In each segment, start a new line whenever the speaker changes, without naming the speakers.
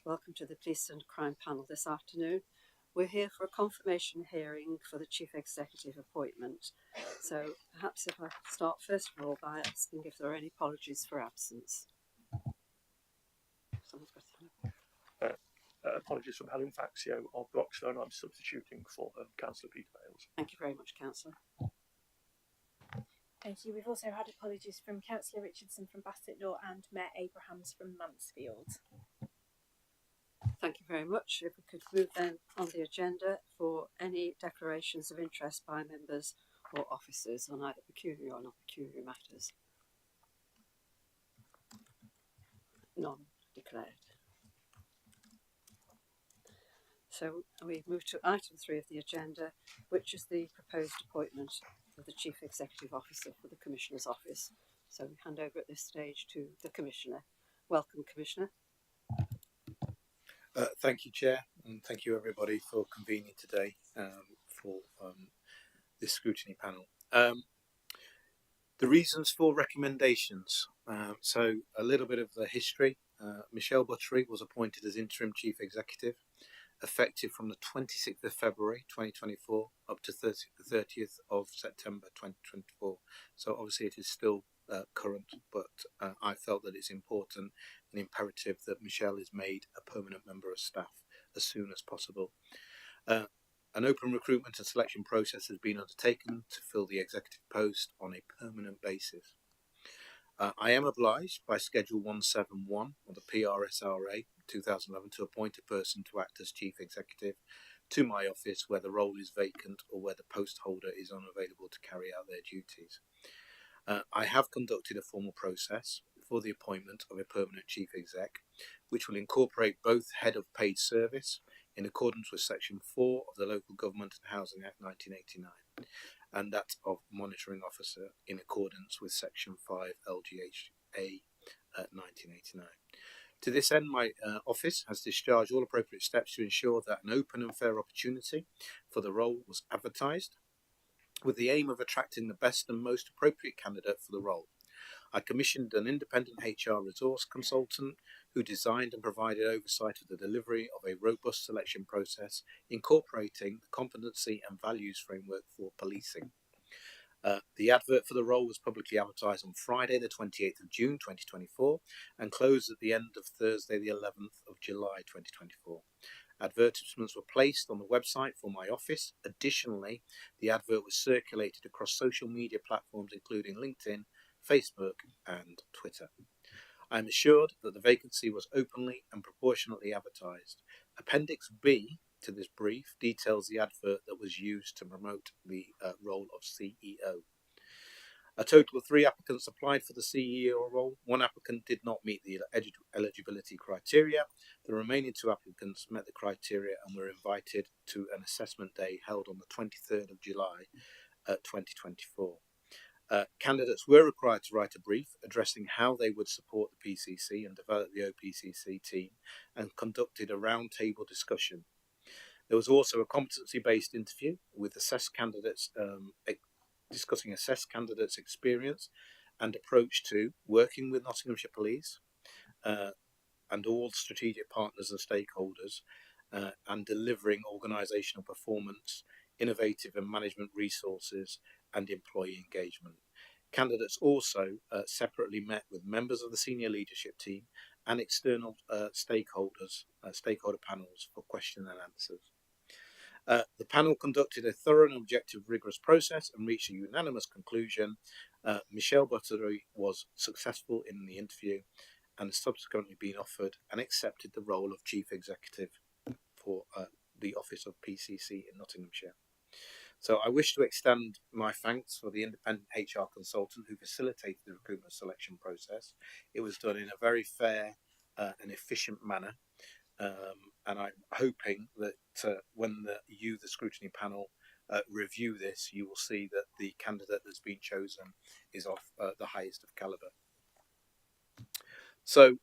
welcome to the Police and Crime panel this afternoon. We're here for a confirmation hearing for the Chief Executive appointment. So perhaps if I start first of all by asking if there are any apologies for absence.
Apologies from Helen Faxio of Broxlow, and I'm substituting for Councillor Peter Bales.
Thank you very much, Councillor.
Thank you. We've also had apologies from Councillor Richardson from Bassetlaw and Mayor Abrahams from Mansfield.
Thank you very much. If we could move then on the agenda for any declarations of interest by members or officers on either peculiar or non-peculiar matters. None declared. So we move to item 3 of the agenda, which is the proposed appointment of the Chief Executive Officer for the Commissioner's Office. So we hand over at this stage to the Commissioner. Welcome, Commissioner.
Thank you, Chair, and thank you everybody for convening today for this scrutiny panel. The reasons for recommendations. So a little bit of the history. Michelle Buttery was appointed as Interim Chief Executive, effective from the 26th of February 2024 up to the 30th of September 2024. So obviously it is still current, but I felt that it's important and imperative that Michelle is made a permanent member of staff as soon as possible. An open recruitment and selection process has been undertaken to fill the executive post on a permanent basis. I am obliged by Schedule 171 of the PRSRA 2011 to appoint a person to act as Chief Executive to my office where the role is vacant or where the post holder is unavailable to carry out their duties. I have conducted a formal process for the appointment of a permanent Chief Exec, which will incorporate both head of paid service in accordance with Section 4 of the Local Government and Housing Act 1989, and that of monitoring officer in accordance with Section 5 LGHA 1989. To this end, my office has discharged all appropriate steps to ensure that an open and fair opportunity for the role was advertised, with the aim of attracting the best and most appropriate candidate for the role. I commissioned an independent HR resource consultant who designed and provided oversight of the delivery of a robust selection process incorporating the competency and values framework for policing. The advert for the role was publicly advertised on Friday the 28th of June 2024 and closed at the end of Thursday the 11th of July 2024. Advertisements were placed on the website for my office. Additionally, the advert was circulated across social media platforms including LinkedIn, Facebook and Twitter. I am assured that the vacancy was openly and proportionately advertised. Appendix B to this brief details the advert that was used to promote the role of CEO. A total of 3 applicants applied for the CEO role. 1 applicant did not meet the eligibility criteria. The remaining 2 applicants met the criteria and were invited to an assessment day held on the 23rd of July 2024. Candidates were required to write a brief addressing how they would support the PCC and develop the OPCC team, and conducted a roundtable discussion. There was also a competency-based interview with assessed candidates discussing assessed candidates' experience and approach to working with Nottinghamshire Police and all strategic partners and stakeholders and delivering organisational performance, innovative and management resources and employee engagement. Candidates also separately met with members of the senior leadership team and external stakeholder panels for question and answers. The panel conducted a thorough and objective, rigorous process and reached a unanimous conclusion. Michelle Buttery was successful in the interview and has subsequently been offered and accepted the role of Chief Executive for the Office of PCC in Nottinghamshire. So I wish to extend my thanks for the independent HR consultant who facilitated the recruitment selection process. It was done in a very fair and efficient manner. And I'm hoping that when the scrutiny panel review this, you will see that the candidate that's been chosen is of the highest of calibre. So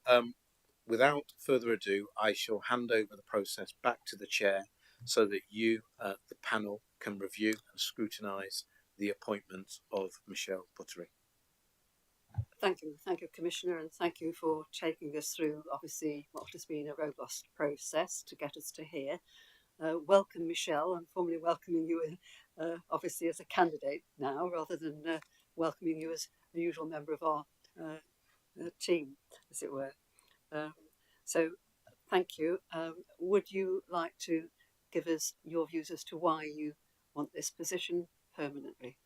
without further ado, I shall hand over the process back to the chair so that you, the panel, can review and scrutinise the appointment of Michelle Buttery.
Thank you, Commissioner, and thank you for taking us through obviously what has been a robust process to get us to here. Welcome, Michelle. I'm formally welcoming you in, obviously as a candidate now, rather than welcoming you as a usual member of our team, as it were. So, thank you. Would you like to give us your views as to why you want this position permanently?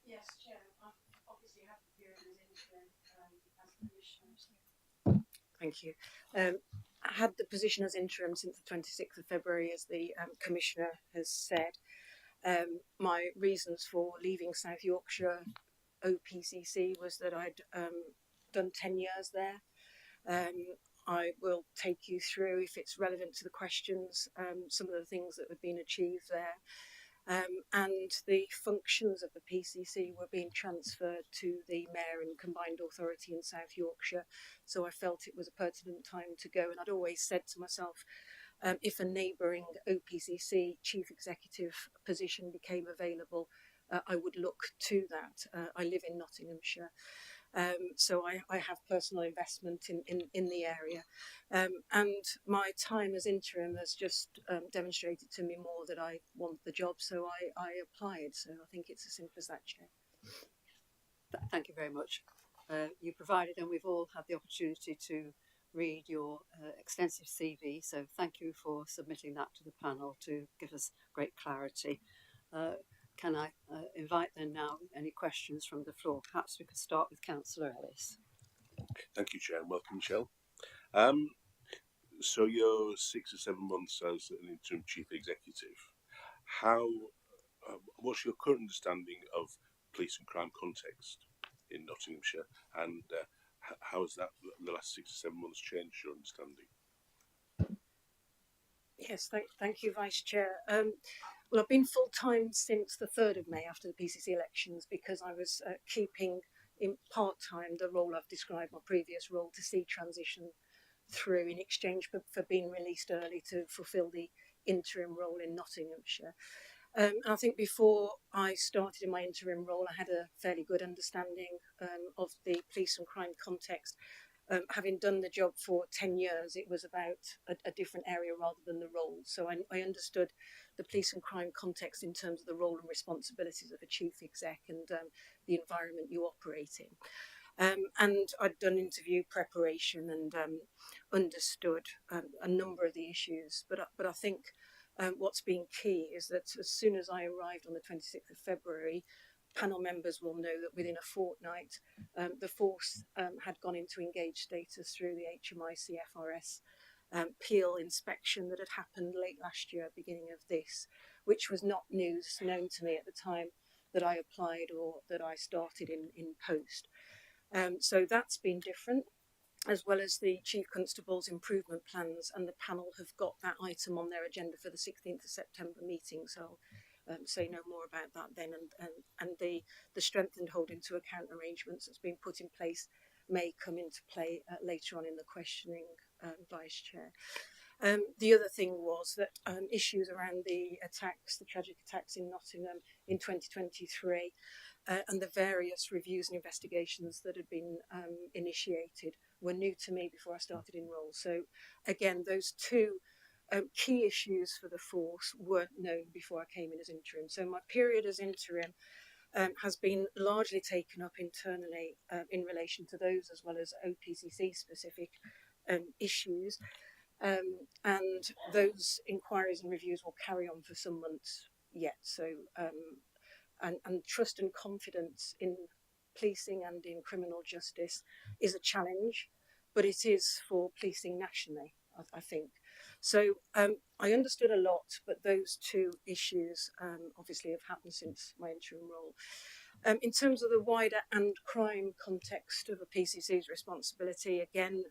Yes, Chair. I've obviously had the period as interim as Commissioner. Thank you. I had the position as interim since the 26th of February, as the Commissioner has said. My reasons for leaving South Yorkshire OPCC was that I'd done 10 years there. I will take you through, if it's relevant to the questions, some of the things that have been achieved there. And the functions of the PCC were being transferred to the Mayor and Combined Authority in South Yorkshire, so I felt it was a pertinent time to go. And I'd always said to myself, if a neighbouring OPCC Chief Executive position became available, I would look to that. I live in Nottinghamshire. So I have personal investment in the area. And my time as interim has just demonstrated to me more that I want the job, so I applied. So I think it's as simple as that, Chair.
Thank you very much. You provided, and we've all had the opportunity to read your extensive CV, so thank you for submitting that to the panel to give us great clarity. Can I invite then now any questions from the floor? Perhaps we could start with Councillor Ellis.
Thank you, Chair, and welcome, Michelle. So you're 6 or 7 months as an interim chief executive. What's your current understanding of police and crime context in Nottinghamshire, and how has that the last 6 or 7 months changed your understanding?
Yes, thank you, Vice Chair. Well, I've been full-time since the 3rd of May after the PCC elections, because I was keeping in part-time the role I've described, my previous role, to see transition through in exchange for being released early to fulfil the interim role in Nottinghamshire. And I think before I started in my interim role, I had a fairly good understanding of the police and crime context. Having done the job for 10 years, it was about a different area rather than the role. So I understood the police and crime context in terms of the role and responsibilities of a chief exec and the environment you operate in. And I'd done interview preparation and understood a number of the issues. But I think what's been key is that as soon as I arrived on the 26th of February, panel members will know that within a fortnight, the force had gone into engaged status through the HMI CFRS Peel inspection that had happened late last year, beginning of this, which was not news known to me at the time that I applied or that I started in post. So that's been different, as well as the Chief Constable's improvement plans, and the panel have got that item on their agenda for the 16th of September meeting. So say no more about that then, and the strengthened holding to account arrangements that's been put in place may come into play later on in the questioning, Vice Chair. The other thing was that issues around the attacks, the tragic attacks in Nottingham in 2023, and the various reviews and investigations that had been initiated were new to me before I started in role. So again, those two key issues for the force weren't known before I came in as interim. So my period as interim has been largely taken up internally in relation to those, as well as OPCC specific issues. And those inquiries and reviews will carry on for some months yet. So and trust and confidence in policing and in criminal justice is a challenge, but it is for policing nationally, I think. So I understood a lot, but those two issues obviously have happened since my interim role. In terms of the wider and crime context of a PCC's responsibility, again,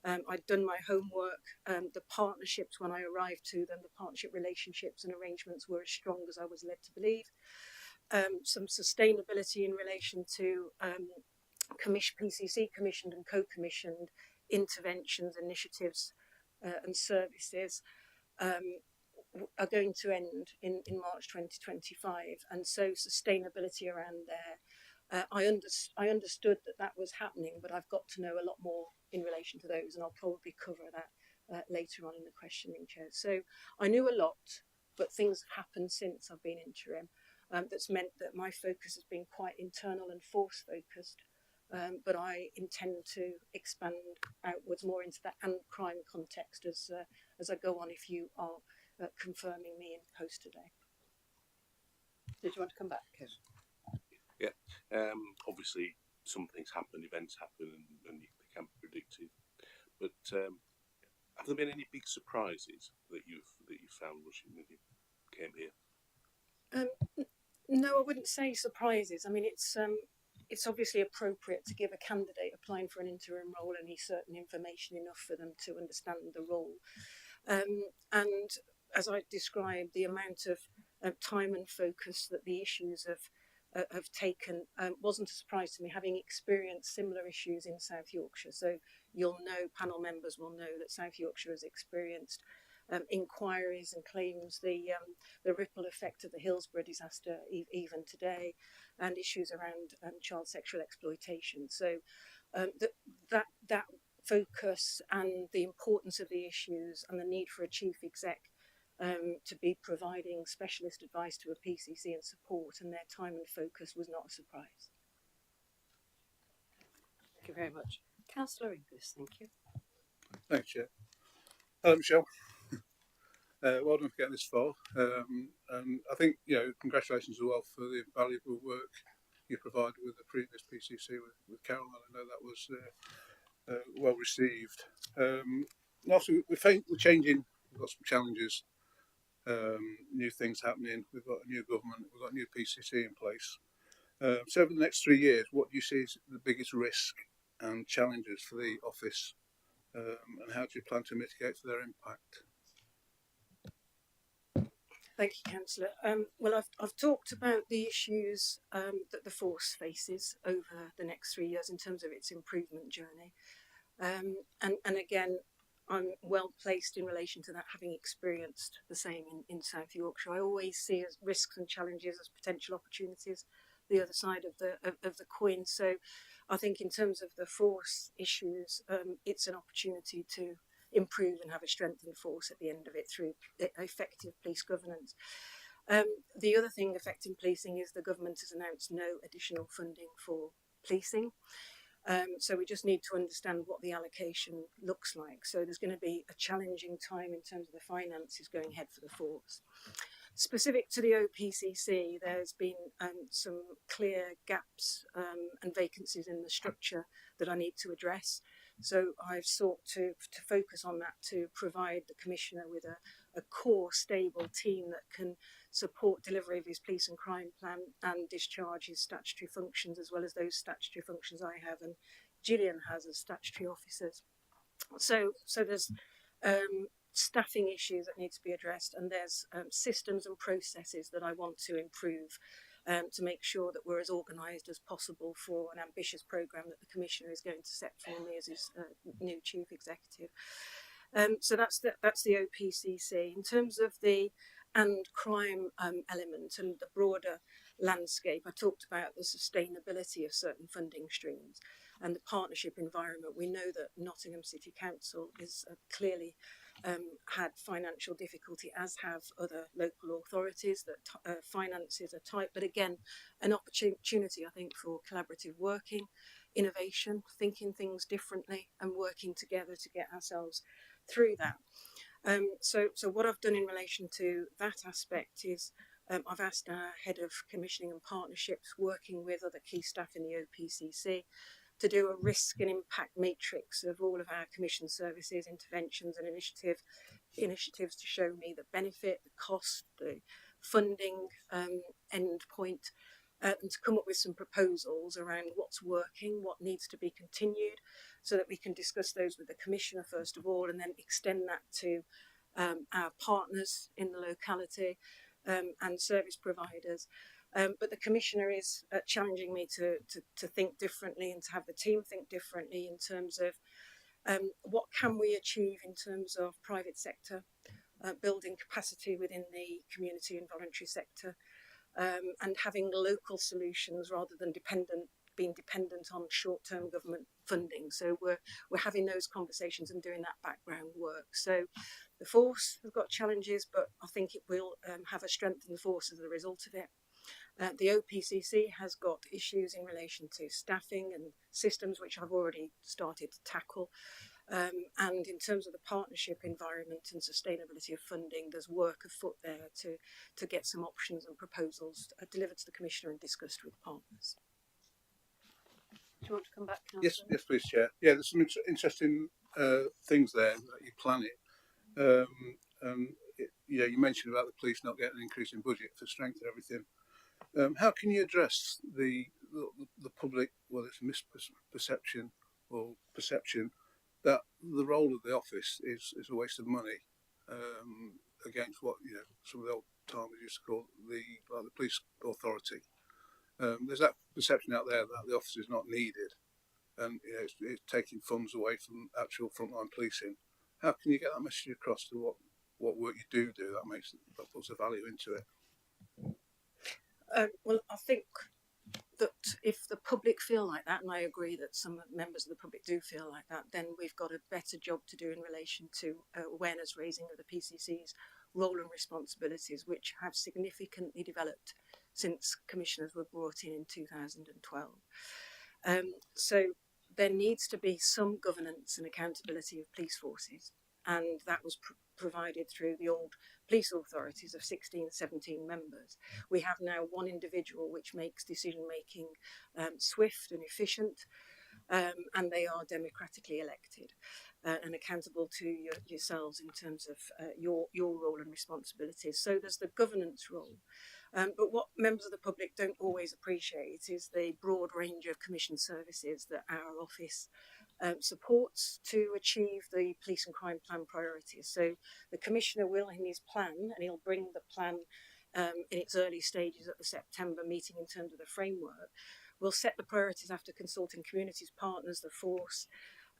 I'd done my homework. The partnerships, when I arrived to them, the partnership relationships and arrangements were as strong as I was led to believe. Some sustainability in relation to PCC commissioned and co-commissioned interventions, initiatives and services are going to end in March 2025, and so sustainability around there I understood that that was happening, but I've got to know a lot more in relation to those, and I'll probably cover that later on in the questioning, Chair. So I knew a lot, but things have happened since I've been interim. That's meant that my focus has been quite internal and force focused, but I intend to expand outwards more into that and crime context as I go on, if you are confirming me in post today.
Did you want to come back, Kate?
Obviously, some things happen, events happen, and they can't be predicted. But have there been any big surprises that you found when you came here?
No, I wouldn't say surprises. I mean, it's obviously appropriate to give a candidate applying for an interim role any certain information enough for them to understand the role. And as I described, the amount of time and focus that the issues have taken wasn't a surprise to me, having experienced similar issues in South Yorkshire. So you'll know, panel members will know that South Yorkshire has experienced inquiries and claims, the ripple effect of the Hillsborough disaster even today, and issues around child sexual exploitation. So that focus and the importance of the issues and the need for a chief exec to be providing specialist advice to a PCC and support, and their time and focus was not a surprise.
Thank you very much. Councillor Inglis, thank you.
Thanks, Chair. Hello, Michelle. Well done for getting this far. And I think, congratulations as well for the valuable work you provided with the previous PCC with Caroline. I know that was well received. And also, we're changing. We've got some challenges, new things happening. We've got a new government. We've got a new PCC in place. So over the next 3 years, what do you see as the biggest risk and challenges for the office, and how do you plan to mitigate for their impact?
Thank you, Councillor. Well, I've talked about the issues that the force faces over the next 3 years in terms of its improvement journey. And again, I'm well placed in relation to that, having experienced the same in South Yorkshire. I always see as risks and challenges as potential opportunities, the other side of the coin. So I think in terms of the force issues, it's an opportunity to improve and have a strengthened force at the end of it through effective police governance. The other thing affecting policing is the government has announced no additional funding for policing. So we just need to understand what the allocation looks like. So there's going to be a challenging time in terms of the finances going ahead for the force. Specific to the OPCC, there's been some clear gaps and vacancies in the structure that I need to address. So I've sought to focus on that, to provide the Commissioner with a core, stable team that can support delivery of his police and crime plan and discharge his statutory functions, as well as those statutory functions I have and Gillian has as statutory officers. So there's staffing issues that need to be addressed, and there's systems and processes that I want to improve to make sure that we're as organised as possible for an ambitious programme that the Commissioner is going to set for me as his new Chief Executive. So that's the OPCC. In terms of the crime element and the broader landscape, I talked about the sustainability of certain funding streams and the partnership environment. We know that Nottingham City Council is clearly had financial difficulty, as have other local authorities, that finances are tight, but again, an opportunity, I think, for collaborative working, innovation, thinking things differently and working together to get ourselves through that. So what I've done in relation to that aspect is I've asked our Head of Commissioning and Partnerships, working with other key staff in the OPCC, to do a risk and impact matrix of all of our commission services, interventions and initiatives to show me the benefit, the cost, the funding end point, and to come up with some proposals around what's working, what needs to be continued, so that we can discuss those with the Commissioner first of all, and then extend that to our partners in the locality and service providers. But the Commissioner is challenging me to think differently and to have the team think differently in terms of what can we achieve in terms of private sector, building capacity within the community and voluntary sector, and having local solutions rather than being dependent on short-term government funding. So we're having those conversations and doing that background work. So the force has got challenges, but I think it will have a strengthened force as a result of it. The OPCC has got issues in relation to staffing and systems, which I've already started to tackle. And in terms of the partnership environment and sustainability of funding, there's work afoot there to get some options and proposals delivered to the Commissioner and discussed with partners.
Do you want to come back,
Yes,
Councillor?
yes, please, Chair. Yeah, there's some interesting things there that you plan it. Yeah, you mentioned about the police not getting an increase in budget for strength and everything. How can you address the public, well, it's misperception or perception that the role of the office is a waste of money against what some of the old timers used to call the police authority. There's that perception out there that the office is not needed, and it's taking funds away from actual frontline policing. How can you get that message across to what work you do that puts a value into it?
Well, I think that if the public feel like that, and I agree that some members of the public do feel like that, then we've got a better job to do in relation to awareness raising of the PCC's role and responsibilities, which have significantly developed since commissioners were brought in 2012. So there needs to be some governance and accountability of police forces, and that was provided through the old police authorities of 16, 17 members. We have now one individual which makes decision making swift and efficient, and they are democratically elected and accountable to yourselves in terms of your role and responsibilities. So there's the governance role. But what members of the public don't always appreciate is the broad range of commission services that our office supports to achieve the police and crime plan priorities. So the Commissioner will, in his plan, and he'll bring the plan in its early stages at the September meeting in terms of the framework, will set the priorities after consulting communities, partners, the force,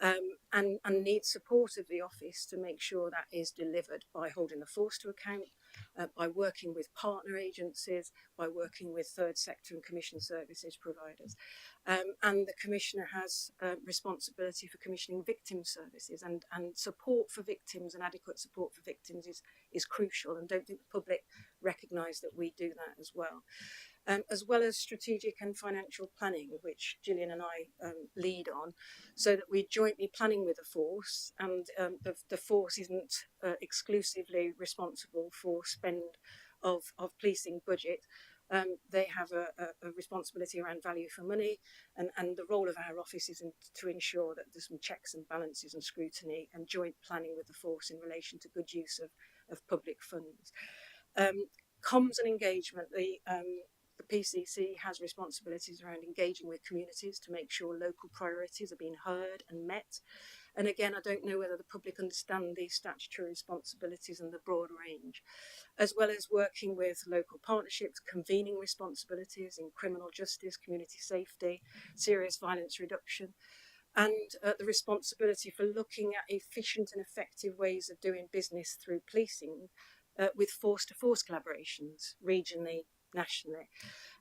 and need support of the office to make sure that is delivered by holding the force to account, by working with partner agencies, by working with third sector and commission services providers. And the Commissioner has responsibility for commissioning victim services, and support for victims and adequate support for victims is crucial, and don't think the public recognise that we do that as well as strategic and financial planning, which Gillian and I lead on, so that we're jointly planning with the force, and the force isn't exclusively responsible for spend of policing budget. They have a responsibility around value for money, and the role of our office is to ensure that there's some checks and balances and scrutiny and joint planning with the force in relation to good use of public funds. Comms and engagement, the PCC has responsibilities around engaging with communities to make sure local priorities are being heard and met. And again, I don't know whether the public understand these statutory responsibilities and the broad range, as well as working with local partnerships, convening responsibilities in criminal justice, community safety, serious violence reduction, and the responsibility for looking at efficient and effective ways of doing business through policing with force-to-force collaborations, regionally, nationally.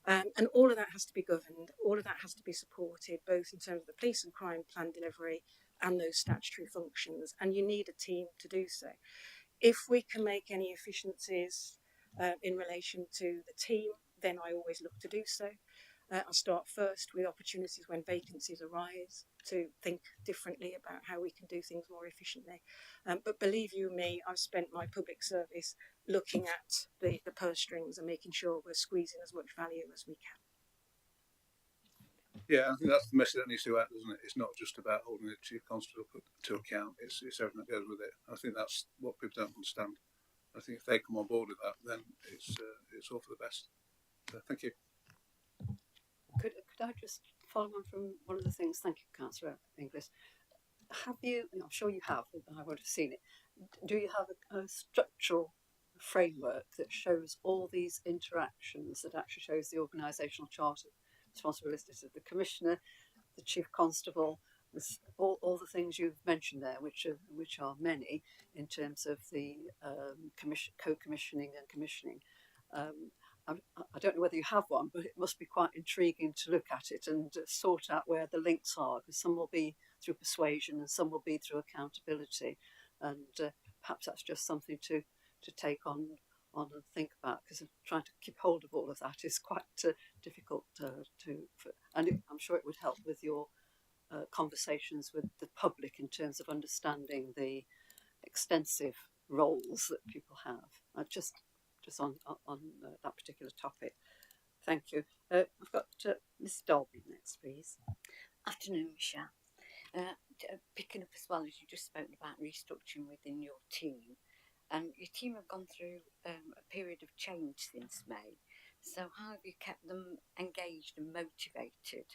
And all of that has to be governed, all of that has to be supported, both in terms of the police and crime plan delivery and those statutory functions, and you need a team to do so. If we can make any efficiencies in relation to the team, then I always look to do so. I start first with opportunities when vacancies arise to think differently about how we can do things more efficiently. But believe you me, I've spent my public service looking at the purse strings and making sure we're squeezing as much value as we can.
Yeah, I think that's the message that needs to go out, isn't it? It's not just about holding the Chief Constable to account, it's everything that goes with it. I think that's what people don't understand. I think if they come on board with that, then it's all for the best. So, thank you.
Could I just follow on from one of the things? Thank you, Councillor Inglis. Have you, I'm sure you have, I would have seen it, do you have a structural framework that shows all these interactions, that actually shows the organisational chart of responsibilities of the Commissioner, the Chief Constable, all the things you've mentioned there, which are many in terms of the co-commissioning and commissioning? I don't know whether you have one, but it must be quite intriguing to look at it and sort out where the links are, because some will be through persuasion and some will be through accountability, and perhaps that's just something to take on and think about, because trying to keep hold of all of that is quite difficult I'm sure it would help with your conversations with the public in terms of understanding the extensive roles that people have. Just on that particular topic. Thank you. I've got Miss Dolby next, please.
Afternoon, Michelle. Picking up as well as you just spoke about restructuring within your team, your team have gone through a period of change since May. So how have you kept them engaged and motivated,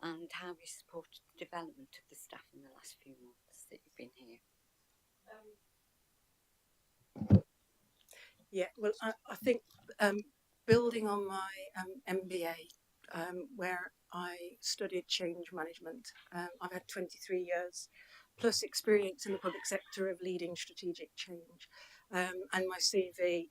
and how have you supported the development of the staff in the last few months that you've been here?
Yeah, well, I think building on my MBA, where I studied change management, I've had 23 years plus experience in the public sector of leading strategic change. And my CV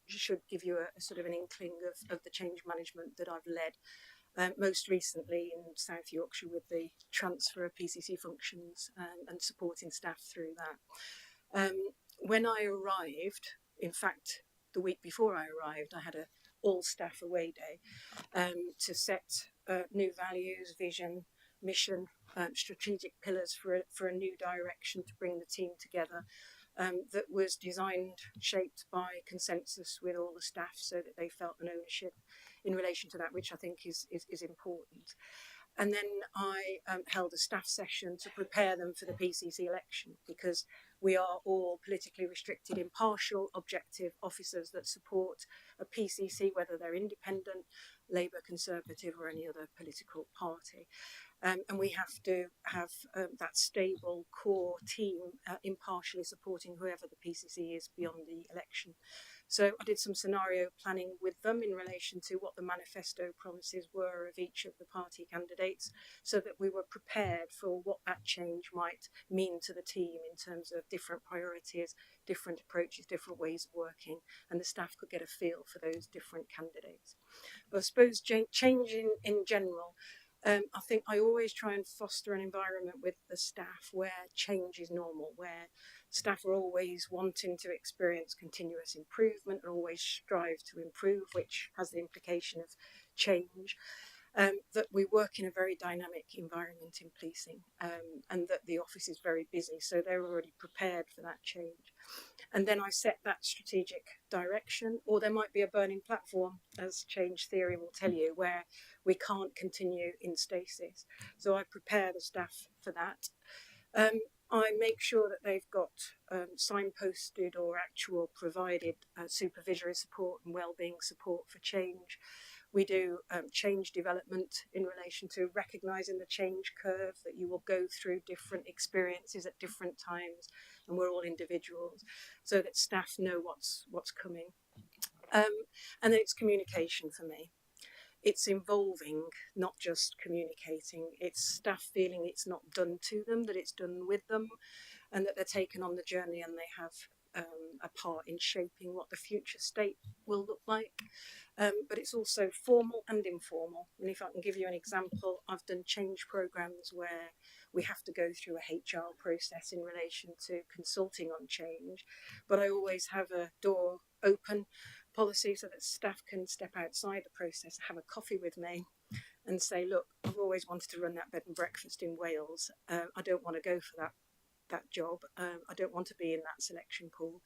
should give you a sort of an inkling of the change management that I've led, most recently in South Yorkshire with the transfer of PCC functions and supporting staff through that. When I arrived, in fact, the week before I arrived, I had a all staff away day to set new values, vision, mission, strategic pillars for a new direction to bring the team together. That was designed, shaped by consensus with all the staff, so that they felt an ownership in relation to that, which I think is important. And then I held a staff session to prepare them for the PCC election, because we are all politically restricted, impartial, objective officers that support a PCC, whether they're independent, Labour, Conservative or any other political party. And we have to have that stable core team impartially supporting whoever the PCC is beyond the election. So I did some scenario planning with them in relation to what the manifesto promises were of each of the party candidates, so that we were prepared for what that change might mean to the team in terms of different priorities, different approaches, different ways of working, and the staff could get a feel for those different candidates. But I suppose change in general, I think I always try and foster an environment with the staff where change is normal, where staff are always wanting to experience continuous improvement and always strive to improve, which has the implication of change. That we work in a very dynamic environment in policing, and that the office is very busy, so they're already prepared for that change. And then I set that strategic direction, or there might be a burning platform, as change theory will tell you, where we can't continue in stasis. So I prepare the staff for that. I make sure that they've got signposted or actual provided supervisory support and wellbeing support for change. We do change development in relation to recognising the change curve, that you will go through different experiences at different times, and we're all individuals, so that staff know what's coming. And then it's communication for me. It's involving, not just communicating. It's staff feeling it's not done to them, that it's done with them, and that they're taken on the journey and they have a part in shaping what the future state will look like. But it's also formal and informal. And if I can give you an example, I've done change programs where we have to go through a HR process in relation to consulting on change, but I always have a door open policy so that staff can step outside the process, have a coffee with me and say, look, I've always wanted to run that bed and breakfast in Wales. I don't want to go for that job. I don't want to be in that selection pool.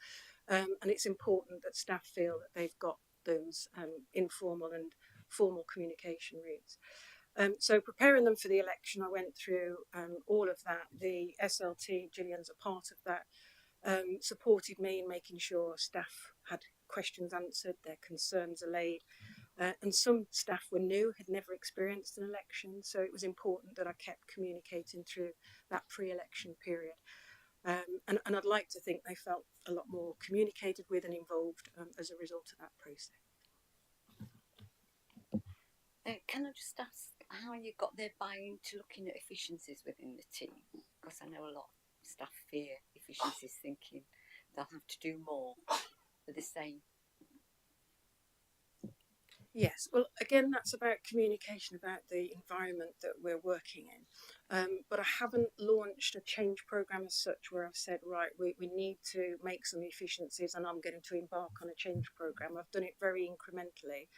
And it's important that staff feel that they've got those informal and formal communication routes. So preparing them for the election, I went through all of that. The SLT, Gillian's a part of that, supported me in making sure staff had questions answered, their concerns allayed. And some staff were new, had never experienced an election, so it was important that I kept communicating through that pre-election period. And I'd like to think they felt a lot more communicated with and involved as a result of that process.
Can I just ask how you got their buy-in to looking at efficiencies within the team? Because I know a lot of staff fear efficiencies, thinking they'll have to do more for the same.
Yes, well, again, that's about communication, about the environment that we're working in. But I haven't launched a change program as such where I've said, right, we need to make some efficiencies and I'm going to embark on a change program. I've done it very incrementally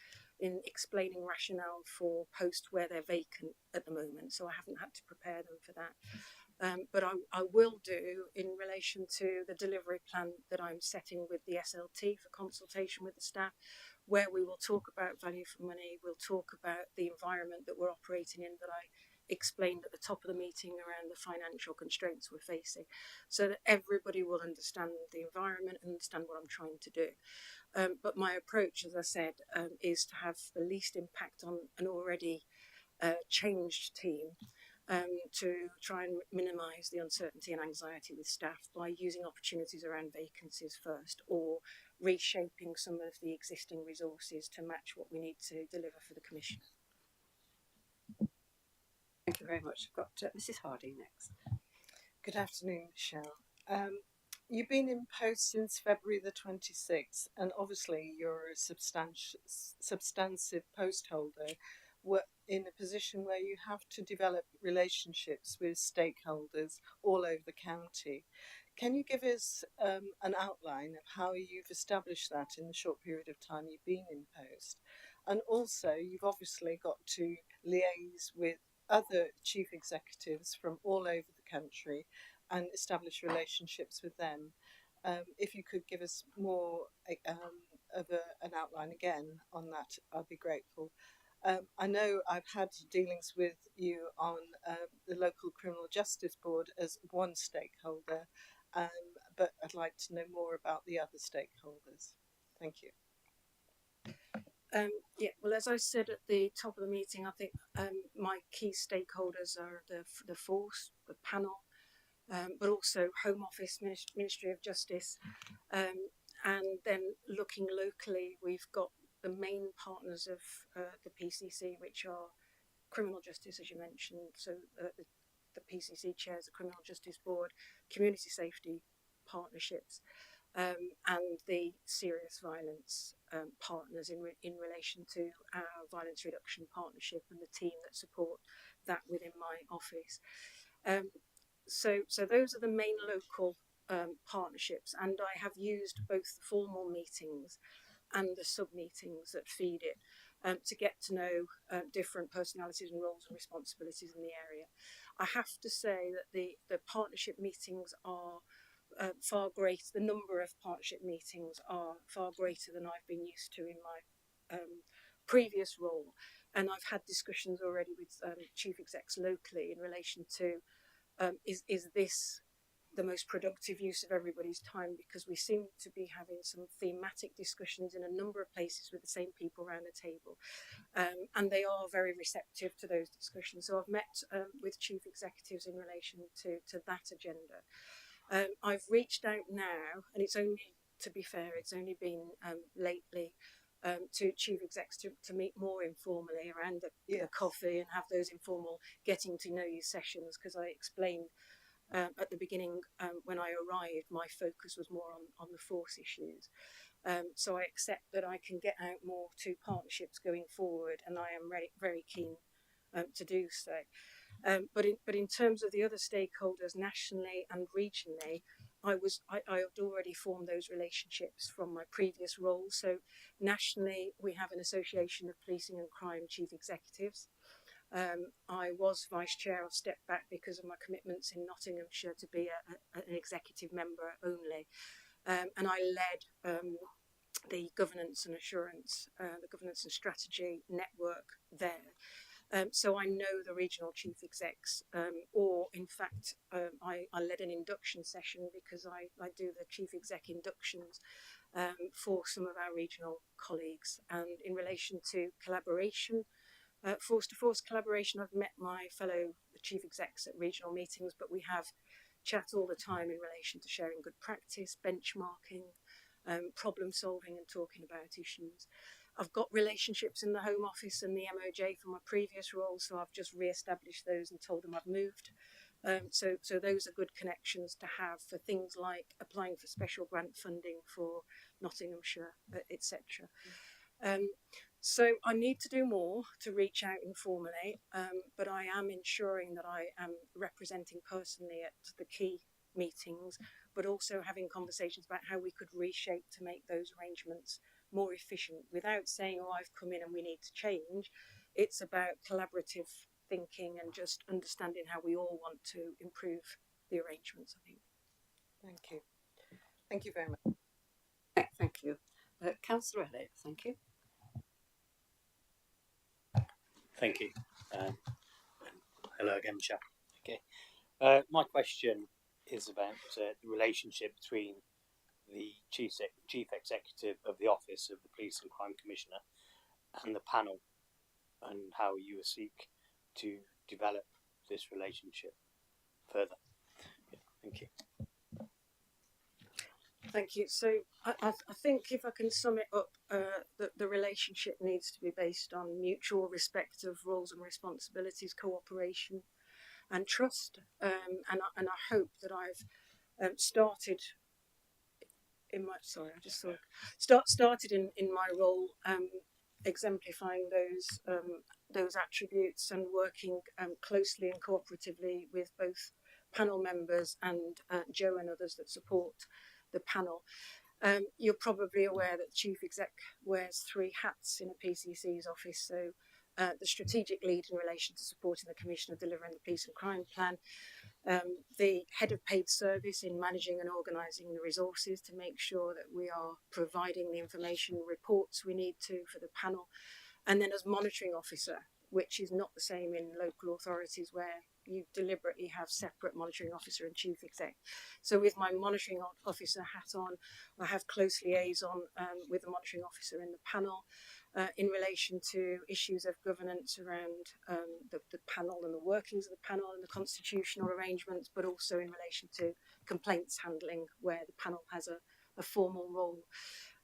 in explaining rationale for posts where they're vacant at the moment. So I haven't had to prepare them for that. But I will do in relation to the delivery plan that I'm setting with the SLT for consultation with the staff, where we will talk about value for money, we'll talk about the environment that we're operating in that I explained at the top of the meeting around the financial constraints we're facing, so that everybody will understand the environment and understand what I'm trying to do. But my approach, as I said, is to have the least impact on an already changed team, to try and minimise the uncertainty and anxiety with staff by using opportunities around vacancies first, or reshaping some of the existing resources to match what we need to deliver for the Commission.
Thank you very much. I've got Mrs. Hardy next.
Good afternoon, Michelle. You've been in post since February the 26th, and obviously you're a substantive post holder in a position where you have to develop relationships with stakeholders all over the county. Can you give us an outline of how you've established that in the short period of time you've been in post? And also, you've obviously got to liaise with other chief executives from all over the country and establish relationships with them. If you could give us more of an outline again on that, I'd be grateful. I know I've had dealings with you on the local criminal justice board as one stakeholder, but I'd like to know more about the other stakeholders. Thank you.
Yeah, well, as I said at the top of the meeting, I think my key stakeholders are the force, the panel, but also Home Office, Ministry of Justice, and then looking locally, we've got the main partners of the PCC, which are criminal justice, as you mentioned. So the PCC chairs the Criminal Justice Board, community safety partnerships, and the serious violence partners in relation to our violence reduction partnership and the team that support that within my office. So those are the main local partnerships, and I have used both the formal meetings and the sub meetings that feed it to get to know different personalities and roles and responsibilities in the area. I have to say that the partnership meetings are far greater, the number of partnership meetings are far greater than I've been used to in my previous role. And I've had discussions already with chief execs locally in relation to is this the most productive use of everybody's time, because we seem to be having some thematic discussions in a number of places with the same people around the table, and they are very receptive to those discussions. So I've met with chief executives in relation to that agenda. I've reached out now, and it's only, to be fair, it's only been lately, to chief execs to meet more informally around the coffee and have those informal getting to know you sessions, because I explained at the beginning when I arrived, my focus was more on the force issues. So I accept that I can get out more to partnerships going forward, and I am very keen to do so. But in terms of the other stakeholders nationally and regionally, I had already formed those relationships from my previous role. So nationally, we have an association of policing and crime chief executives. I was vice chair. I've stepped back because of my commitments in Nottinghamshire to be an executive member only, and I led the governance and assurance, the governance and strategy network there. So I know the regional chief execs, or in fact, I led an induction session because I do the chief exec inductions for some of our regional colleagues. And in relation to collaboration, force to force collaboration, I've met my fellow chief execs at regional meetings, but we have chat all the time in relation to sharing good practice, benchmarking, problem solving and talking about issues. I've got relationships in the Home Office and the MOJ from my previous role, so I've just re-established those and told them I've moved. So those are good connections to have for things like applying for special grant funding for Nottinghamshire, etc. So I need to do more to reach out informally, but I am ensuring that I am representing personally at the key meetings, but also having conversations about how we could reshape to make those arrangements more efficient without saying, oh, I've come in and we need to change. It's about collaborative thinking and just understanding how we all want to improve the arrangements, I think.
Thank you. Thank you very much.
Thank you. Councillor Elliott, thank you.
Thank you. Hello again, Michelle. Okay. My question is about the relationship between the chief executive of the Office of the Police and Crime Commissioner and the panel, and how you seek to develop this relationship further. Yeah, thank you.
Thank you. So I think if I can sum it up, the relationship needs to be based on mutual respect of roles and responsibilities, cooperation and trust. And I hope that I've started in my, sorry, I just started in my role exemplifying those attributes and working closely and cooperatively with both panel members and Joe and others that support the panel. You're probably aware that the Chief Exec wears 3 hats in a PCC's office. So the strategic lead in relation to supporting the Commissioner delivering the Police and Crime Plan, the head of paid service in managing and organising the resources to make sure that we are providing the information reports we need to for the panel, and then as monitoring officer, which is not the same in local authorities where you deliberately have separate monitoring officer and chief exec. So with my monitoring officer hat on, I have close liaison with the monitoring officer in the panel in relation to issues of governance around the panel and the workings of the panel and the constitutional arrangements, but also in relation to complaints handling where the panel has a formal role.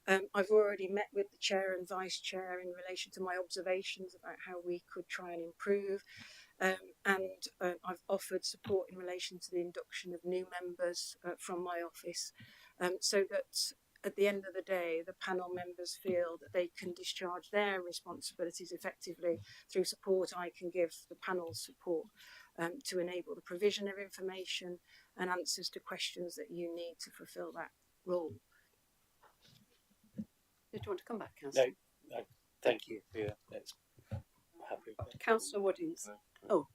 I've already met with the chair and vice chair in relation to my observations about how we could try and improve. And I've offered support in relation to the induction of new members from my office, so that at the end of the day, the panel members feel that they can discharge their responsibilities effectively through support I can give the panel's support to enable the provision of information and answers to questions that you need to fulfil that role.
Did you want to come back, Councillor?
No, thank you for your happy.
Councillor Woodings. Oh,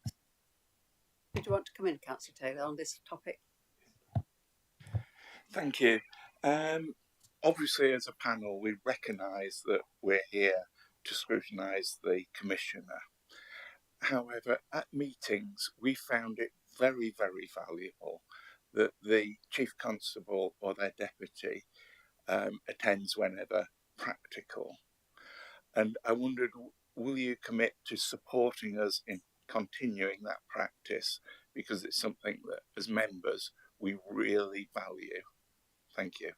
did you want to come in, Councillor Taylor, on this topic?
Thank you. Obviously, as a panel, we recognise that we're here to scrutinise the Commissioner. However, at meetings, we found it very, very valuable that the Chief Constable or their deputy attends whenever practical. And I wondered, will you commit to supporting us in continuing that practice, because it's something that as members we really value? Thank you.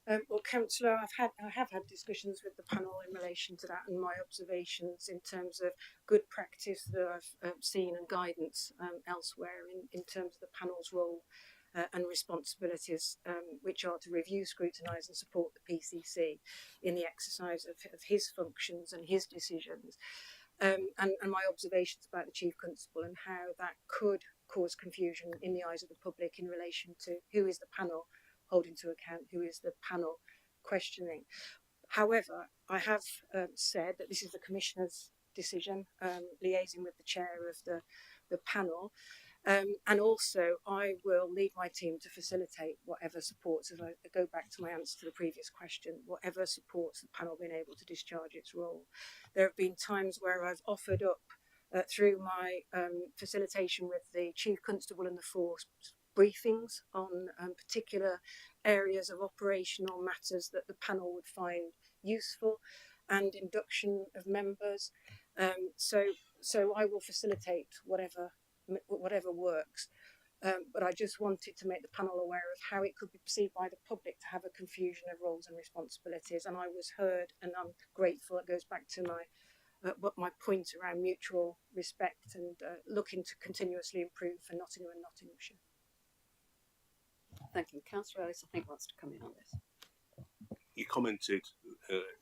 Well, Councillor, I have had discussions with the panel in relation to that and my observations in terms of good practice that I've seen and guidance elsewhere in terms of the panel's role and responsibilities, which are to review, scrutinise and support the PCC in the exercise of his functions and his decisions. And my observations about the Chief Constable and how that could cause confusion in the eyes of the public in relation to who is the panel holding to account, who is the panel questioning. However, I have said that this is the Commissioner's decision, liaising with the chair of the panel. And also, I will lead my team to facilitate whatever supports, as I go back to my answer to the previous question, whatever supports the panel being able to discharge its role. There have been times where I've offered up, through my facilitation with the Chief Constable and the force, briefings on particular areas of operational matters that the panel would find useful, and induction of members. So I will facilitate whatever works. But I just wanted to make the panel aware of how it could be perceived by the public to have a confusion of roles and responsibilities. And I was heard, and I'm grateful. It goes back to my point around mutual respect and looking to continuously improve for Nottingham and Nottinghamshire.
Thank you. Councillor Ellis, I think, wants to come in on this.
You commented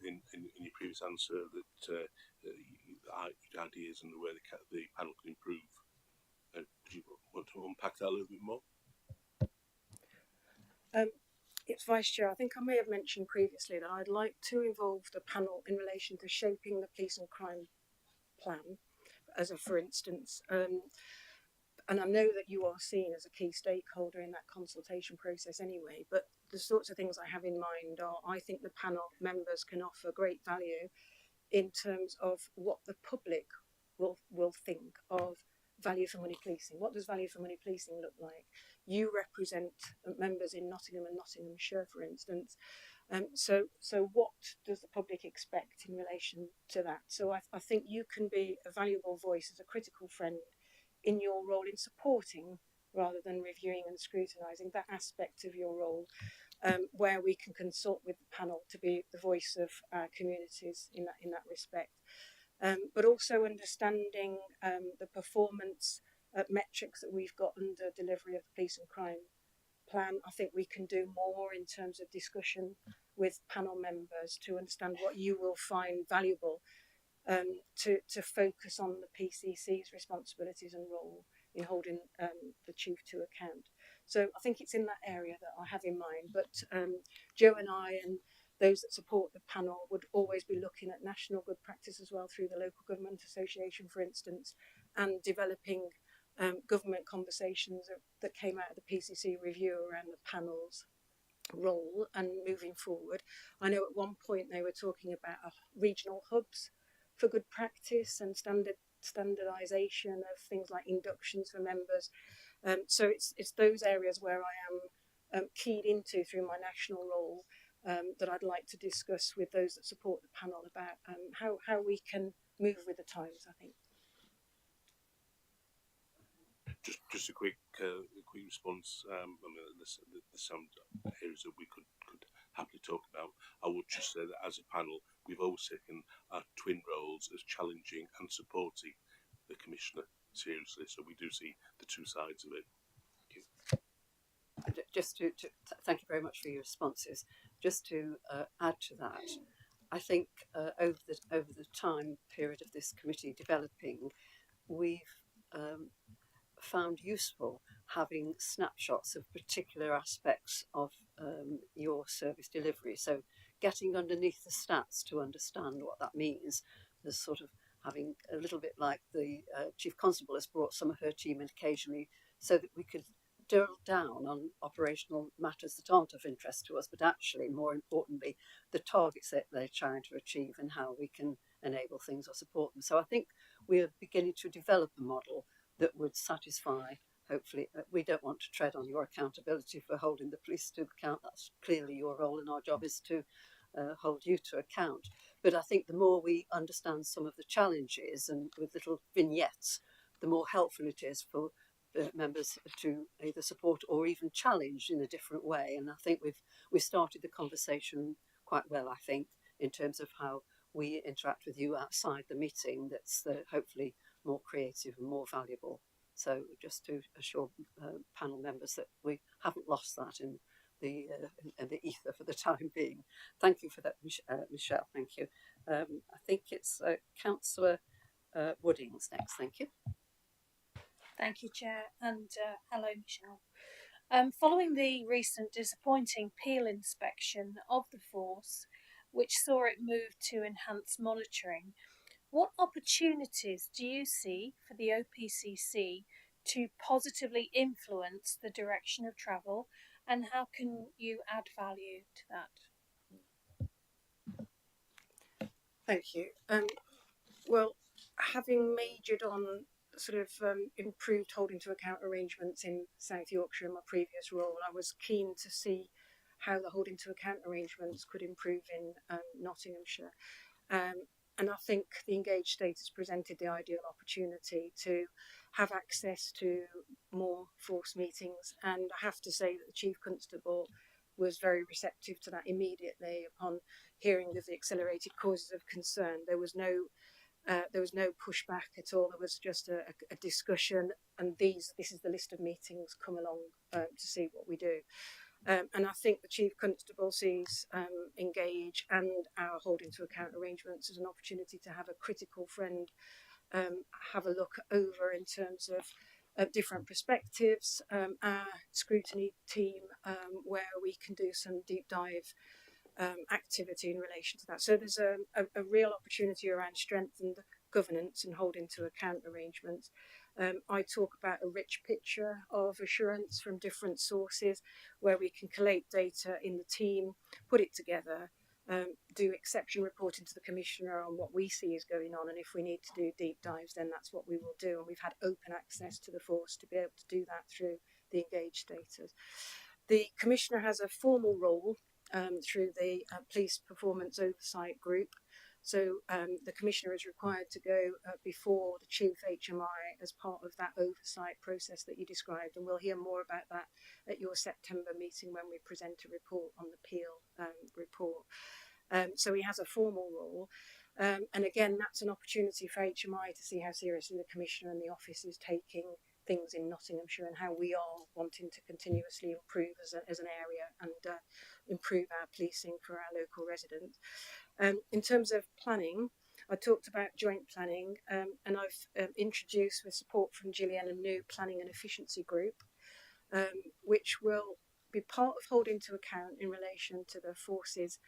in your previous answer that your ideas and the way the panel can improve. Would you want to unpack that a little bit more?
It's Vice Chair. I think I may have mentioned previously that I'd like to involve the panel in relation to shaping the police and crime plan, for instance. And I know that you are seen as a key stakeholder in that consultation process anyway, but the sorts of things I have in mind are, I think the panel members can offer great value in terms of what the public will think of value for money policing. What does value for money policing look like? You represent members in Nottingham and Nottinghamshire, for instance. So what does the public expect in relation to that? So I think you can be a valuable voice as a critical friend in your role in supporting rather than reviewing and scrutinising that aspect of your role, where we can consult with the panel to be the voice of our communities in that respect. But also understanding the performance metrics that we've got under delivery of the police and crime plan. I think we can do more in terms of discussion with panel members to understand what you will find valuable, to focus on the PCC's responsibilities and role in holding the chief to account. So I think it's in that area that I have in mind. But Joe and I and those that support the panel would always be looking at national good practice as well through the Local Government Association, for instance, and developing government conversations that came out of the PCC review around the panel's role and moving forward. I know at one point they were talking about regional hubs for good practice and standardisation of things like inductions for members. So it's those areas where I am keyed into through my national role, that I'd like to discuss with those that support the panel about how we can move with the times, I think.
Just a quick response. I mean, there's some areas that we could happily talk about. I would just say that as a panel, we've always taken our twin roles as challenging and supporting the Commissioner seriously. So we do see the two sides of it. Thank you.
Just to thank you very much for your responses. Just to add to that, I think over the time period of this committee developing, we've found useful having snapshots of particular aspects of your service delivery. So getting underneath the stats to understand what that means. There's sort of having a little bit like the Chief Constable has brought some of her team in occasionally so that we could drill down on operational matters that aren't of interest to us, but actually, more importantly, the targets that they're trying to achieve and how we can enable things or support them. So I think we're beginning to develop a model that would satisfy, hopefully. We don't want to tread on your accountability for holding the police to account. That's clearly your role, and our job is to hold you to account. But I think the more we understand some of the challenges and with little vignettes, the more helpful it is for members to either support or even challenge in a different way. And I think we've started the conversation quite well, I think, in terms of how we interact with you outside the meeting. That's hopefully more creative and more valuable. So just to assure panel members that we haven't lost that in the ether for the time being. Thank you for that, Michelle. Thank you. I think it's Councillor Woodings next. Thank you.
Thank you, Chair, and hello, Michelle. Following the recent disappointing Peel inspection of the force, which saw it move to enhanced monitoring, what opportunities do you see for the OPCC to positively influence the direction of travel, and how can you add value to that?
Thank you. Well, having majored on sort of improved holding to account arrangements in South Yorkshire in my previous role, I was keen to see how the holding to account arrangements could improve in Nottinghamshire. And I think the engaged status presented the ideal opportunity to have access to more force meetings. And I have to say that the Chief Constable was very receptive to that immediately upon hearing of the accelerated causes of concern. There was no pushback at all. There was just a discussion, and this is the list of meetings. Come along to see what we do. And I think the Chief Constable sees Engage and our holding to account arrangements as an opportunity to have a critical friend have a look over in terms of different perspectives, our scrutiny team, where we can do some deep dive activity in relation to that. So there's a real opportunity around strengthened governance and holding to account arrangements. I talk about a rich picture of assurance from different sources where we can collate data in the team, put it together, do exception reporting to the Commissioner on what we see is going on, and if we need to do deep dives, then that's what we will do. And we've had open access to the force to be able to do that through the Engage status. The Commissioner has a formal role through the Police Performance Oversight Group. So the Commissioner is required to go before the Chief HMI as part of that oversight process that you described, and we'll hear more about that at your September meeting when we present a report on the Peel report. So he has a formal role, and again that's an opportunity for HMI to see how seriously the Commissioner and the office is taking things in Nottinghamshire and how we are wanting to continuously improve as an area and improve our policing for our local residents. In terms of planning, I talked about joint planning, and I've introduced, with support from Gillian, a new planning and efficiency group, which will be part of holding to account in relation to the force's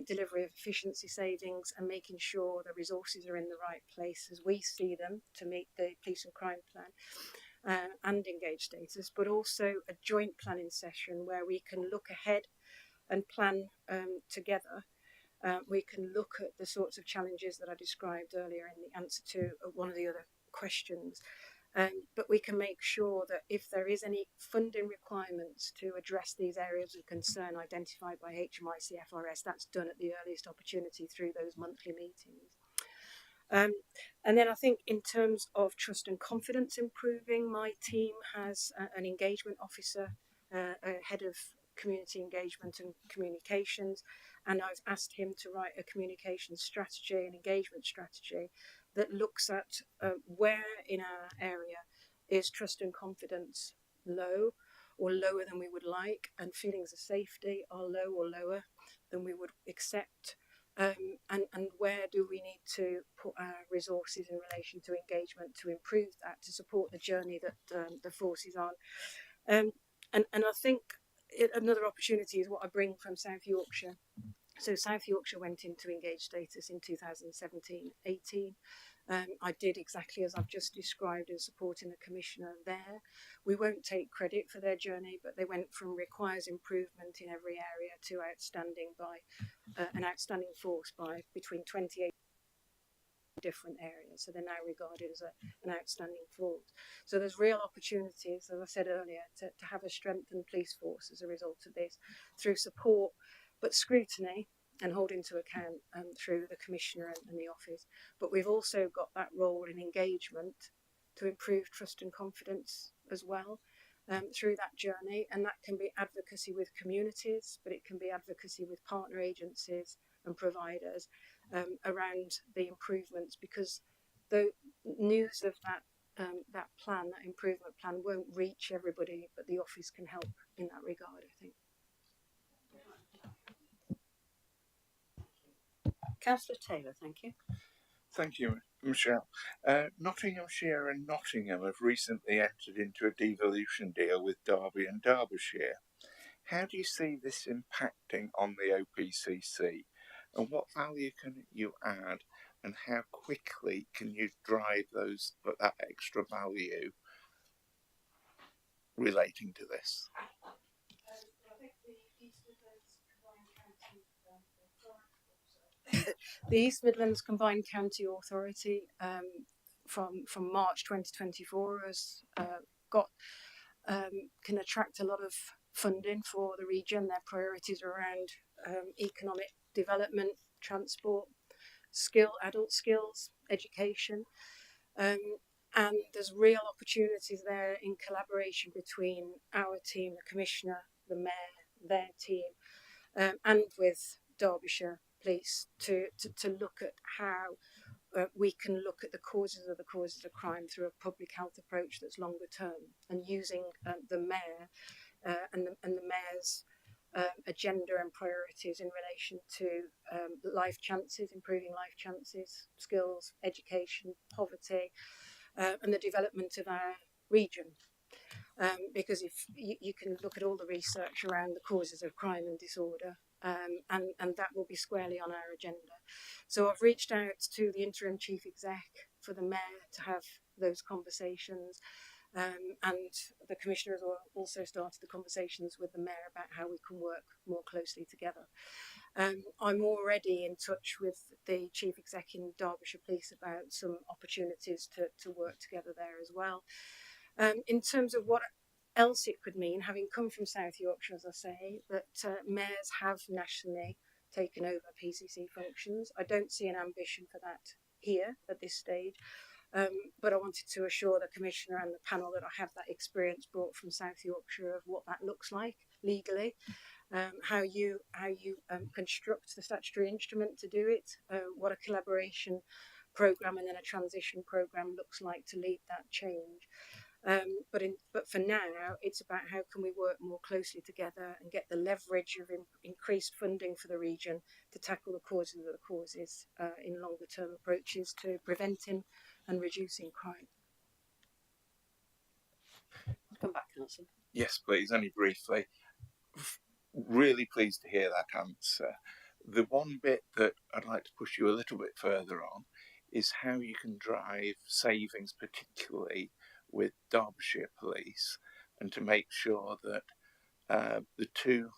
delivery of efficiency savings and making sure the resources are in the right place as we see them to meet the police and crime plan and Engage status, but also a joint planning session where we can look ahead and plan together. We can look at the sorts of challenges that I described earlier in the answer to one of the other questions. But we can make sure that if there is any funding requirements to address these areas of concern identified by HMI CFRS, that's done at the earliest opportunity through those monthly meetings. And then I think in terms of trust and confidence improving, my team has an engagement officer, a head of community engagement and communications, and I've asked him to write a communications strategy and engagement strategy that looks at where in our area is trust and confidence low or lower than we would like, and feelings of safety are low or lower than we would accept, and where do we need to put our resources in relation to engagement to improve that, to support the journey that the force is on. And I think another opportunity is what I bring from South Yorkshire. So South Yorkshire went into Engage status in 2017-18. I did exactly as I've just described in supporting the Commissioner there. We won't take credit for their journey, but they went from requires improvement in every area to outstanding by an outstanding force by between 28 different areas. So they're now regarded as an outstanding force. So there's real opportunities, as I said earlier, to have a strengthened police force as a result of this through support, but scrutiny and holding to account through the Commissioner and the office. But we've also got that role in engagement to improve trust and confidence as well through that journey. And that can be advocacy with communities, but it can be advocacy with partner agencies and providers around the improvements, because the news of that plan, that improvement plan, won't reach everybody, but the office can help in that regard, I think.
Councillor Taylor, thank you.
Thank you, Michelle. Nottinghamshire and Nottingham have recently entered into a devolution deal with Derby and Derbyshire. How do you see this impacting on the OPCC, and what value can you add, and how quickly can you drive that extra value relating to this?
The East Midlands Combined County Authority from March 2024 has can attract a lot of funding for the region. Their priorities are around economic development, transport, adult skills, education, and there's real opportunities there in collaboration between our team, the Commissioner, the Mayor, their team, and with Derbyshire Police to look at how we can look at the causes of crime through a public health approach that's longer term, and using the Mayor and the Mayor's agenda and priorities in relation to life chances, improving life chances, skills, education, poverty, and the development of our region. Because if you can look at all the research around the causes of crime and disorder, and that will be squarely on our agenda. So I've reached out to the interim chief exec for the mayor to have those conversations. And the commissioner has also started the conversations with the mayor about how we can work more closely together. I'm already in touch with the chief exec in Derbyshire Police about some opportunities to work together there as well. In terms of what else it could mean, having come from South Yorkshire, as I say, that mayors have nationally taken over PCC functions. I don't see an ambition for that here at this stage. But I wanted to assure the Commissioner and the panel that I have that experience brought from South Yorkshire of what that looks like legally, how you construct the statutory instrument to do it, what a collaboration programme and then a transition programme looks like to lead that change. But for now, it's about how can we work more closely together and get the leverage of increased funding for the region to tackle the causes of the causes in longer term approaches to preventing and reducing crime.
Come back, Councillor.
Yes, please, only briefly. Really pleased to hear that answer. The one bit that I'd like to push you a little bit further on is how you can drive savings, particularly with Derbyshire Police, and to make sure that the two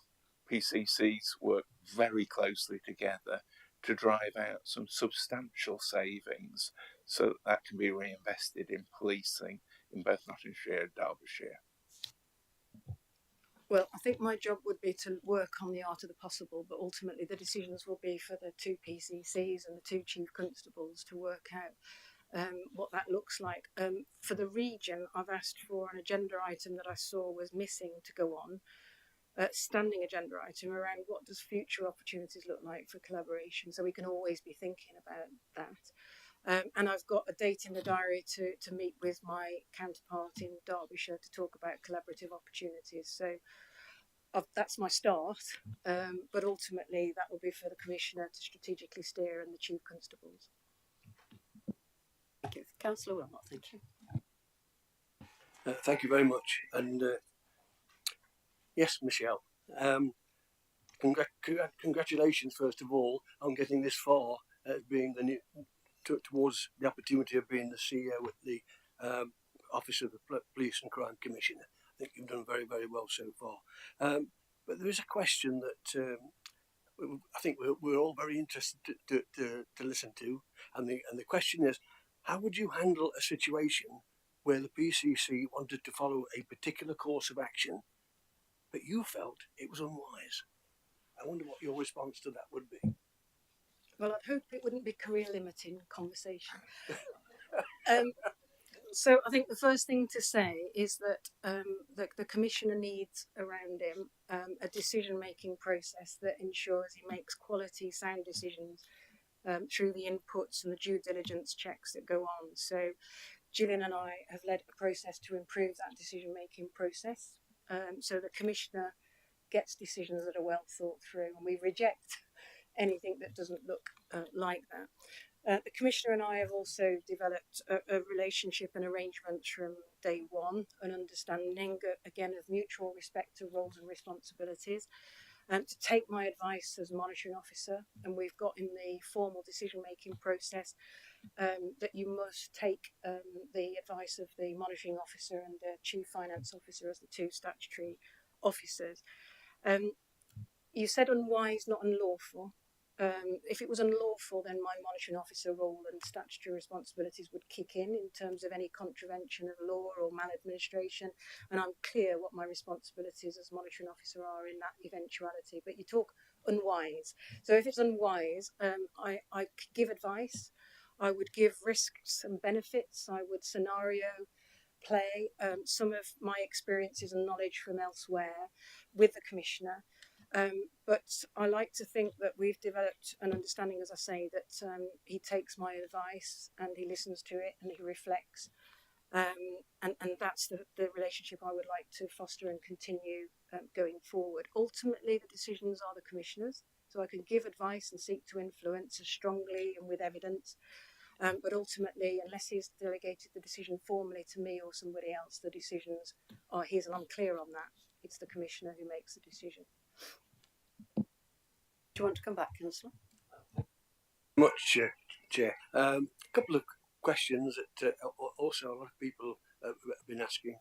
PCCs work very closely together to drive out some substantial savings so that can be reinvested in policing in both Nottinghamshire and Derbyshire.
Well, I think my job would be to work on the art of the possible, but ultimately the decisions will be for the two PCCs and the two chief constables to work out what that looks like. For the region, I've asked for an agenda item that I saw was missing to go on, standing agenda item around what does future opportunities look like for collaboration, so we can always be thinking about that. And I've got a date in the diary to meet with my counterpart in Derbyshire to talk about collaborative opportunities. So that's my start, but ultimately that will be for the Commissioner to strategically steer and the Chief Constables.
Thank you. Councillor Wilmot, thank you.
Thank you very much. And yes, Michelle, congratulations first of all on getting this far as being the new towards the opportunity of being the CEO at the Office of the Police and Crime Commissioner. I think you've done very, very well so far. But there is a question that I think we're all very interested to listen to, and the question is, how would you handle a situation where the PCC wanted to follow a particular course of action, but you felt it was unwise? I wonder what your response to that would be.
Well, I'd hope it wouldn't be career limiting conversation. So I think the first thing to say is that the Commissioner needs around him a decision-making process that ensures he makes quality, sound decisions through the inputs and the due diligence checks that go on. So Gillian and I have led a process to improve that decision-making process. So the Commissioner gets decisions that are well thought through, and we reject anything that doesn't look like that. The Commissioner and I have also developed a relationship and arrangements from day one, an understanding, again, of mutual respect of roles and responsibilities, to take my advice as monitoring officer. And we've got in the formal decision-making process that you must take the advice of the monitoring officer and the chief finance officer as the two statutory officers. You said unwise, not unlawful. If it was unlawful, then my monitoring officer role and statutory responsibilities would kick in terms of any contravention of law or maladministration, and I'm clear what my responsibilities as monitoring officer are in that eventuality. But you talk unwise. So if it's unwise, I could give advice, I would give risks and benefits, I would scenario play some of my experiences and knowledge from elsewhere with the Commissioner. But I like to think that we've developed an understanding, as I say, that he takes my advice and he listens to it and he reflects. And that's the relationship I would like to foster and continue going forward. Ultimately, the decisions are the Commissioners, so I can give advice and seek to influence as strongly and with evidence. But ultimately, unless he's delegated the decision formally to me or somebody else, the decisions are his, and I'm clear on that. It's the Commissioner who makes the decision.
Do you want to come back, Councillor?
Much, Chair. A couple of questions that also a lot of people have been asking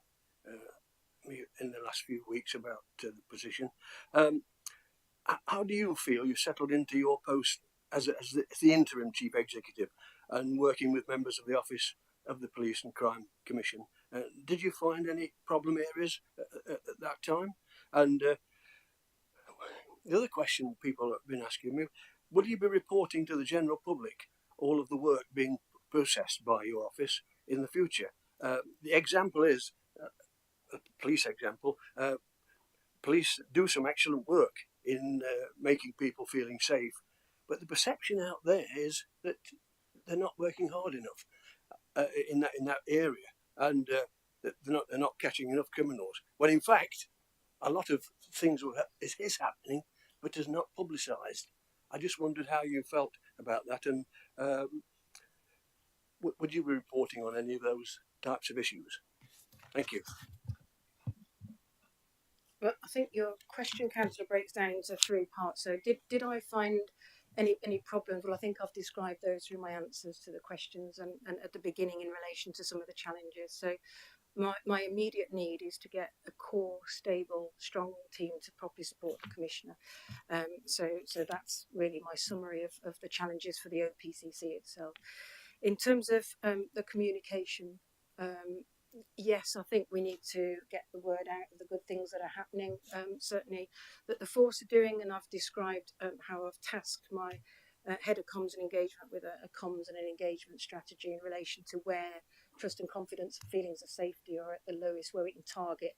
me in the last few weeks about the position. How do you feel you settled into your post as the interim Chief Executive and working with members of the Office of the Police and Crime Commission? Did you find any problem areas at that time? And the other question people have been asking me, will you be reporting to the general public all of the work being processed by your office in the future? The example is, a police example, police do some excellent work in making people feeling safe, but the perception out there is that they're not working hard enough in that area, and that they're not catching enough criminals. When in fact, a lot of things is happening, but is not publicised. I just wondered how you felt about that, and would you be reporting on any of those types of issues? Thank you.
Well, I think your question, Councillor, breaks down into three parts. So did I find any problems? Well, I think I've described those through my answers to the questions and at the beginning in relation to some of the challenges. So my immediate need is to get a core, stable, strong team to properly support the Commissioner. So that's really my summary of the challenges for the OPCC itself. In terms of the communication, yes, I think we need to get the word out of the good things that are happening. Certainly that the force are doing, and I've described how I've tasked my head of comms and engagement with a comms and an engagement strategy in relation to where trust and confidence and feelings of safety are at the lowest, where we can target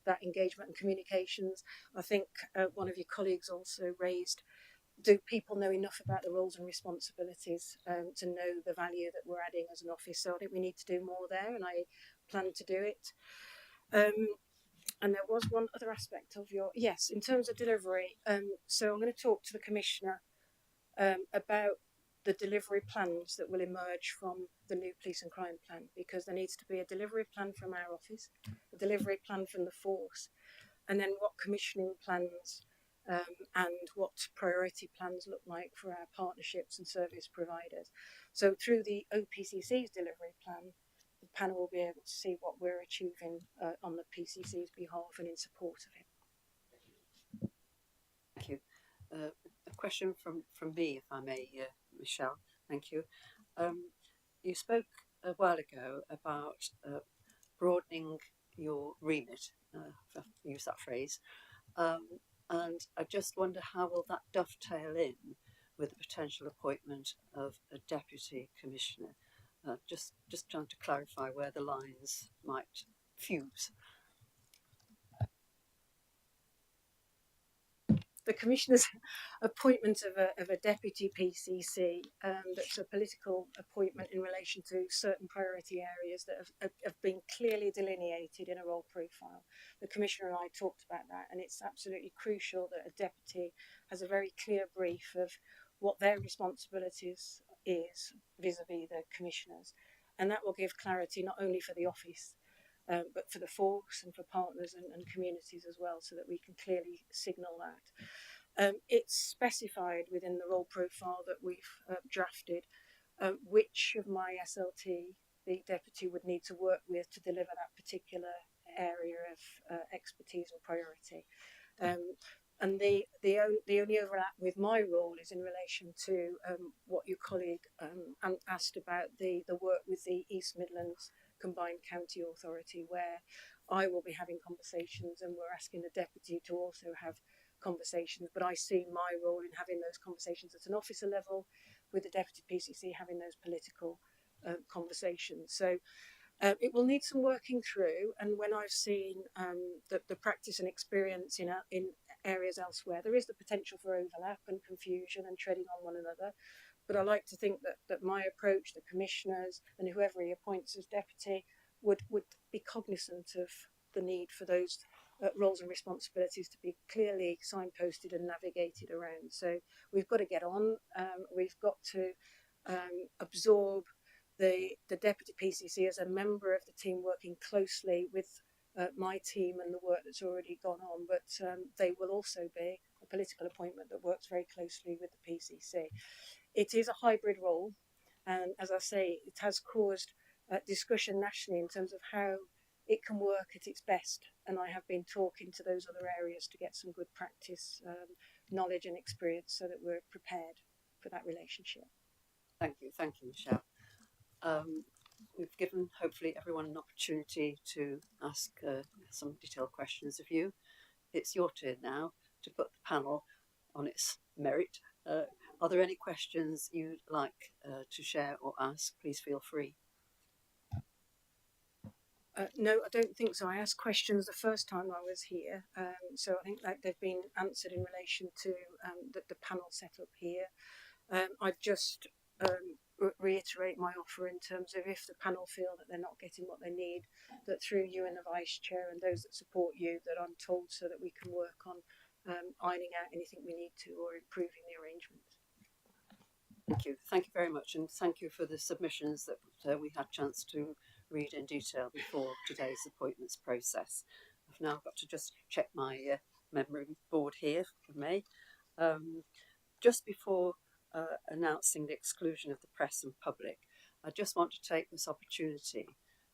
that engagement and communications. I think one of your colleagues also raised, do people know enough about the roles and responsibilities to know the value that we're adding as an office? So I think we need to do more there, and I plan to do it. And there was one other aspect of your, yes, in terms of delivery. So I'm going to talk to the Commissioner about the delivery plans that will emerge from the new police and crime plan, because there needs to be a delivery plan from our office, a delivery plan from the force, and then what commissioning plans and what priority plans look like for our partnerships and service providers. So through the OPCC's delivery plan, the panel will be able to see what we're achieving on the PCC's behalf and in support of it.
Thank you. A question from me, if I may, Michelle. Thank you. You spoke a while ago about broadening your remit, if I use that phrase, and I just wonder how will that dovetail in with the potential appointment of a deputy commissioner? Just trying to clarify where the lines might fuse.
The Commissioner's appointment of a deputy PCC, that's a political appointment in relation to certain priority areas that have been clearly delineated in a role profile. The Commissioner and I talked about that, and it's absolutely crucial that a deputy has a very clear brief of what their responsibilities is vis-a-vis the Commissioners, and that will give clarity not only for the office but for the force and for partners and communities as well, so that we can clearly signal that. It's specified within the role profile that we've drafted which of my SLT the deputy would need to work with to deliver that particular area of expertise and priority. And the only overlap with my role is in relation to what your colleague asked about the work with the East Midlands Combined County Authority, where I will be having conversations, and we're asking the deputy to also have conversations. But I see my role in having those conversations at an officer level, with the deputy PCC having those political conversations. So it will need some working through, and when I've seen the practice and experience in areas elsewhere, there is the potential for overlap and confusion and treading on one another. But I like to think that my approach, the commissioners and whoever he appoints as deputy, would be cognizant of the need for those roles and responsibilities to be clearly signposted and navigated around. So we've got to get on. We've got to absorb the deputy PCC as a member of the team, working closely with my team and the work that's already gone on. But they will also be a political appointment that works very closely with the PCC. It is a hybrid role, and as I say, it has caused discussion nationally in terms of how it can work at its best. And I have been talking to those other areas to get some good practice, knowledge and experience so that we're prepared for that relationship.
Thank you, Michelle. We've given hopefully everyone an opportunity to ask some detailed questions of you. It's your turn now to put the panel on its merit. Are there any questions you'd like to share or ask? Please feel free.
No, I don't think so. I asked questions the first time I was here, so I think that they've been answered in relation to the panel set up here. I'd just reiterate my offer in terms of if the panel feel that they're not getting what they need, that through you and the Vice Chair and those that support you, that I'm told so that we can work on ironing out anything we need to or improving the arrangements.
Thank you very much, and thank you for the submissions that we had a chance to read in detail before today's appointments process. I've now got to just check my memory board here for me. Just before announcing the exclusion of the press and public, I just want to take this opportunity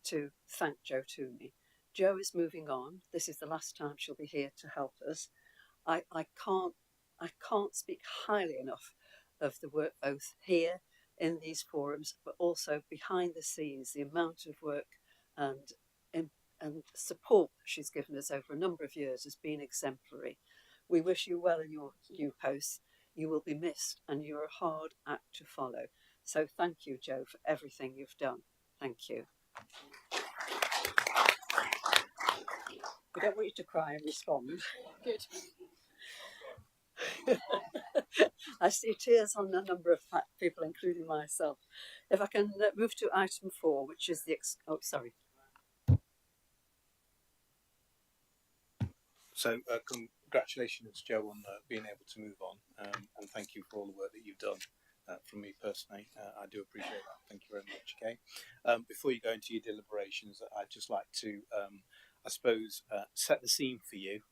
to thank Jo Toomey. Jo is moving on. This is the last time she'll be here to help us. I can't speak highly enough of the work both here in these forums, but also behind the scenes, the amount of work and support she's given us over a number of years has been exemplary. We wish you well in your new posts. You will be missed, and you're a hard act to follow. So thank you, Jo, for everything you've done. Thank you. We don't want you to cry and respond. Good. I see tears on a number of people, including myself. If I can move to item 4, which is the
So congratulations, Jo, on being able to move on, and thank you for all the work that you've done. From me personally, I do appreciate that. Thank you very much. Okay. Before you go into your deliberations, I'd just like to, I suppose, set the scene for you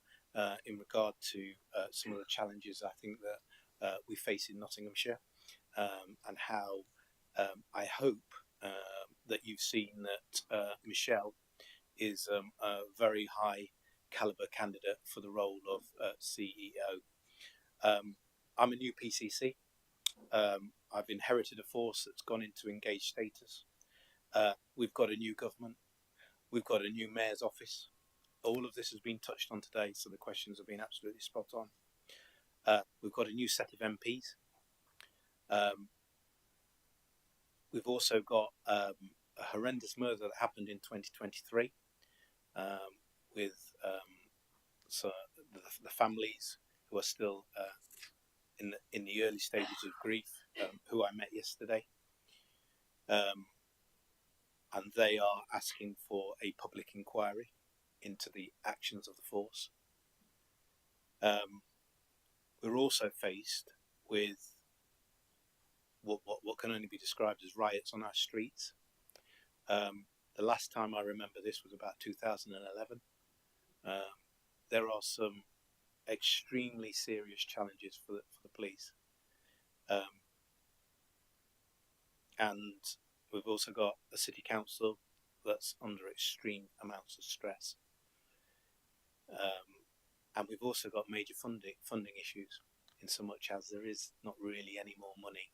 in regard to some of the challenges I think that we face in Nottinghamshire, and how I hope that you've seen that Michelle is a very high caliber candidate for the role of CEO. I'm a new PCC. I've inherited a force that's gone into engaged status. We've got a new government. We've got a new mayor's office. All of this has been touched on today, so the questions have been absolutely spot on. We've got a new set of MPs. We've also got a horrendous murder that happened in 2023 with the families who are still in the early stages of grief, who I met yesterday. And they are asking for a public inquiry into the actions of the force. We're also faced with what can only be described as riots on our streets. The last time I remember this was about 2011. There are some extremely serious challenges for the police. And we've also got a city council that's under extreme amounts of stress. And we've also got major funding issues, in so much as there is not really any more money.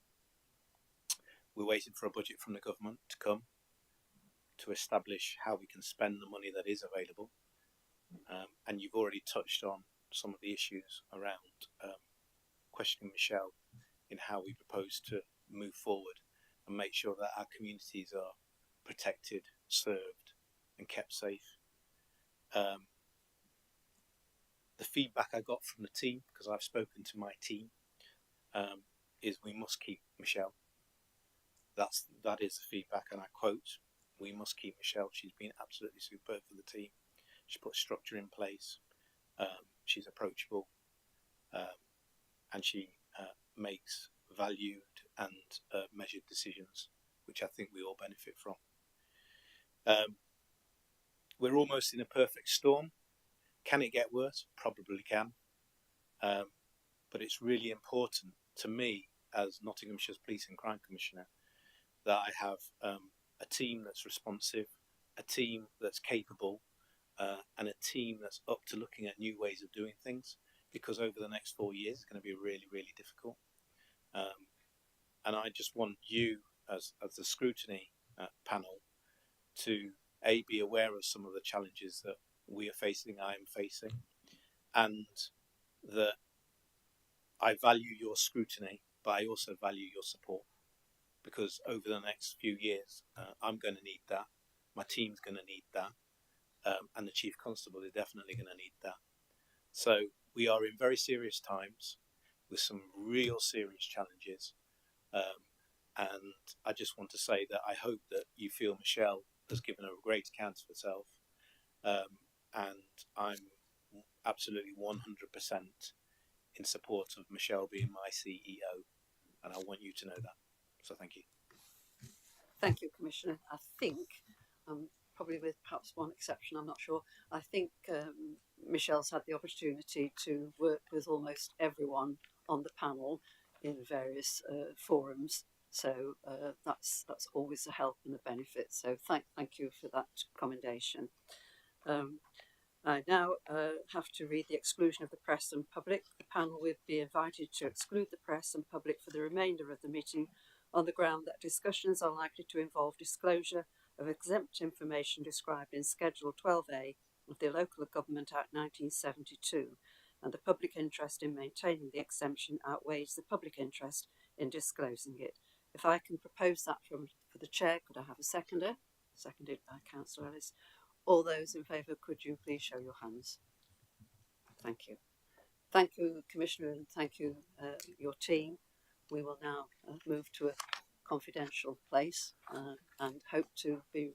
We're waiting for a budget from the government to come to establish how we can spend the money that is available. And you've already touched on some of the issues around questioning Michelle in how we propose to move forward and make sure that our communities are protected, served and kept safe. The feedback I got from the team, because I've spoken to my team, is we must keep Michelle. That is the feedback, and I quote, we must keep Michelle. She's been absolutely superb for the team. She put structure in place. She's approachable, and she makes valued and measured decisions, which I think we all benefit from. We're almost in a perfect storm. Can it get worse? Probably can. But it's really important to me as Nottinghamshire's Police and Crime Commissioner that I have a team that's responsive, a team that's capable, and a team that's up to looking at new ways of doing things, because over the next 4 years it's going to be really, really difficult. And I just want you as the scrutiny panel to be aware of some of the challenges that we are facing, I am facing, and that I value your scrutiny, but I also value your support, because over the next few years, I'm going to need that. My team's going to need that. And the Chief Constable is definitely going to need that. So we are in very serious times with some real serious challenges. And I just want to say that I hope that you feel Michelle has given a great account of herself. And I'm absolutely 100% in support of Michelle being my CEO. And I want you to know that. So thank you.
Thank you, Commissioner. I think, probably with perhaps one exception, I'm not sure, I think Michelle's had the opportunity to work with almost everyone on the panel in various forums. So that's always a help and a benefit. So thank you for that commendation. I now have to read the exclusion of the press and public. The panel will be invited to exclude the press and public for the remainder of the meeting on the ground that discussions are likely to involve disclosure of exempt information described in Schedule 12A of the Local Government Act 1972, and the public interest in maintaining the exemption outweighs the public interest in disclosing it. If I can propose that for the Chair, could I have a seconder? Seconded by Councillor Ellis. All those in favour, could you please show your hands? Thank you. Thank you, Commissioner, and thank you, your team. We will now move to a confidential place and hope to be